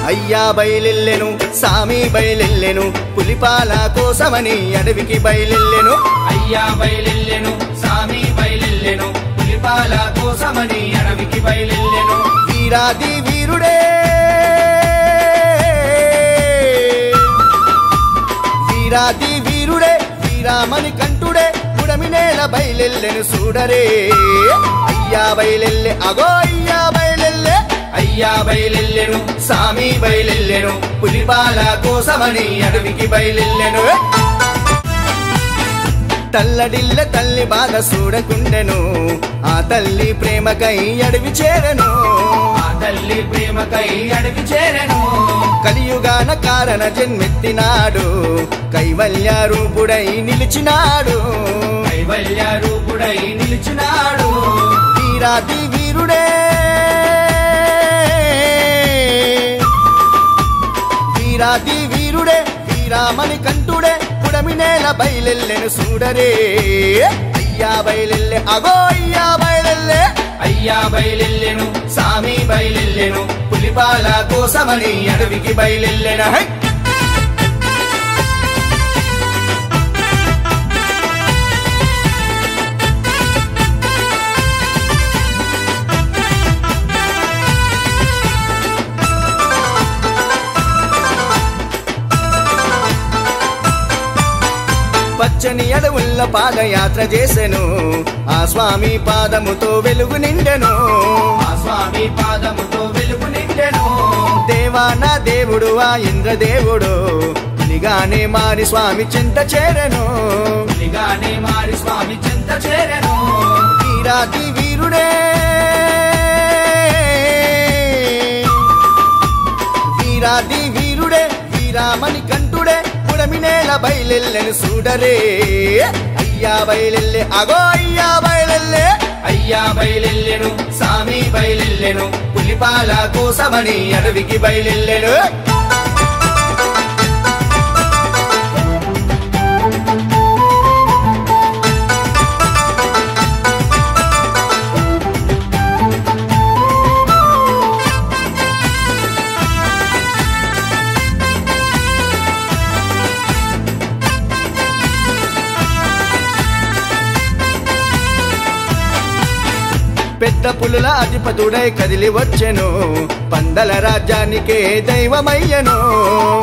అయ్యా బయలెల్లెను సామి బయలెల్లెను పులిపాల కోసమని అడవికి బయలెల్లెను అయ్యా బయలెల్లెను సామి బయలెల్లెను పులిపాల కోసమని అడవికి బయలెల్లెను వీరాది వీరుడే వీరాది వీరుడే వీరామణి కంఠుడే పుడమి నేల బయలెల్లెను చూడరే అయ్యా బయలెల్లె అగో అయ్యా బయలెల్లె అయ్యా బయలెల్లెను సామి బయలెల్లెను పులిపాల కోసమని అడవికి బయలెల్లెను తల్లడిల్ల తల్లి బాధ చూడకుండెను ఆ తల్లి ప్రేమకై అడవి చేరెను ఆ తల్లి ప్రేమకై అడవి చేరెను కలియుగాన కారణ జన్మెత్తినాడు కైవల్య రూపుడై నిలిచినాడు కైవల్య రూపుడై నిలిచినాడు వీరాది వీరుడే వీరాది వీరుడే వీరామణి కంఠుడే పుడమి నేల బయలెల్లెను చూడరే అయ్యా బయలెల్లె అగో అయ్యా బయలెల్లె అయ్యా బయలెల్లెను సామి బయలెల్లెను పులిపాల కోసమని అడవికి బయలెల్లెను పచ్చని అడవుల్ల పాదయాత్ర చేసెను ఆ స్వామి పాదముతో వెలుగు నిండెను ఆ స్వామి పాదముతో వెలుగు నిండెను దేవాన దేవుడు ఆ ఇంద్రదేవుడు పులిగానే మారి స్వామి చెంత చేరెను పులిగానే మారి స్వామి చెంత చేరెను వీరాది వీరుడే వీరాది వీరుడే వీరామణి కంఠుడే పుడమి నేల బయలెల్లెను చూడరే అయ్యా బయలెల్లె అగో అయ్యా బయలెల్లె అయ్యా బయలెల్లెను సామి బయలెల్లెను పులిపాల కోసమని అడవికి బయలెల్లెను పెద్ద పులుల అధిపతుడై కదిలి వచ్చెను పందల రాజ్యానికే దైవమయ్యను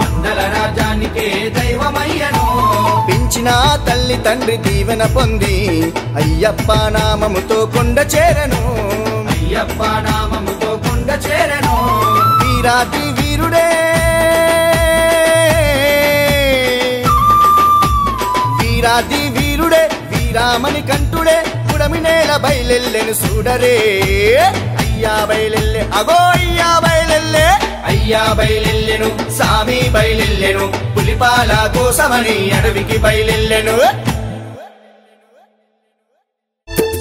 పందల రాజ్యానికే దైవమయ్యను పెంచిన తల్లి తండ్రి దీవెన పొంది అయ్యప్ప నామముతో కొండ చేరెను అయ్యప్ప నామముతో కొండ చేరెను వీరాది వీరుడే వీరాది వీరుడే వీరామణి కంఠుడే పుడమి నేల బయలెల్లెను చూడరే అయ్యా బయలెల్లె అగో అయ్యా బయలెల్లె అయ్యా బయలెల్లెను సామి బయలెల్లెను పులిపాల కోసమని అడవికి బయలెల్లెను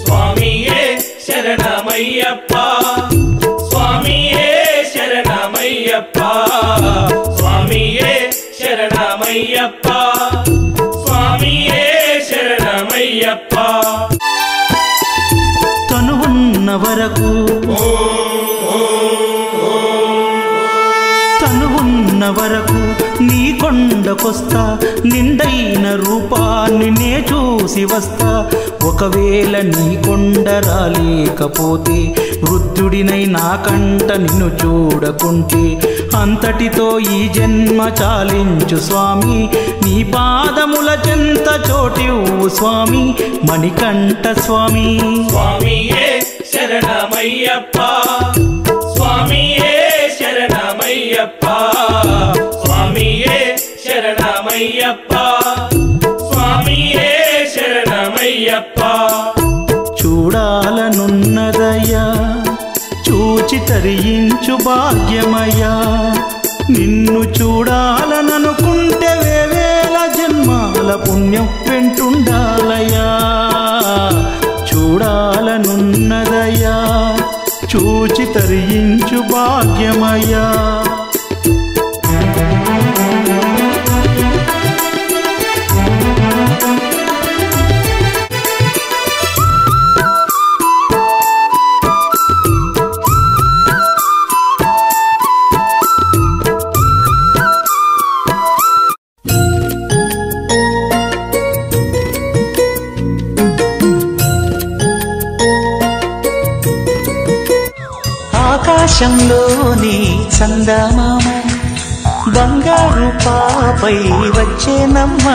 స్వామియే శరణమయ్యప్ప స్వామియే శరణమయ్యప్ప స్వామియే శరణమయ్యప్ప స్వామియే శరణమయ్యప్ప తనువున్న వరకు తనువున్న వరకు నీ కొండకొస్తా నిండైన రూపాన్ని నే చూసి వస్తా ఒకవేళ నీ కొండ రాలేకపోతే వృద్ధుడినై నాకంట నిన్ను చూడకుంటే అంతటితో ఈ జన్మ చాలించు స్వామి నీ పాదముల చెంత చోటివ్వు స్వామి మణికంఠ స్వామి స్వామియే శరణమయ్యప్ప స్వామియే శరణమయ్యప్ప స్వామియే శరణమయ్యప్ప స్వామియే శరణమయ్యప్ప చూడాలనున్నదయ్యా చూచి తరించు భాగ్యమయ్యా నిన్ను చూడాలననుకుంటే వేవేల జన్మాల పుణ్యం వెంటుండాలయ్యా చూడాలనున్నదయ్యా చూచి తరించు భాగ్యమయ్యా ఆకాశంలోని చందమామ బంగారు పాపై వచ్చేనమ్మ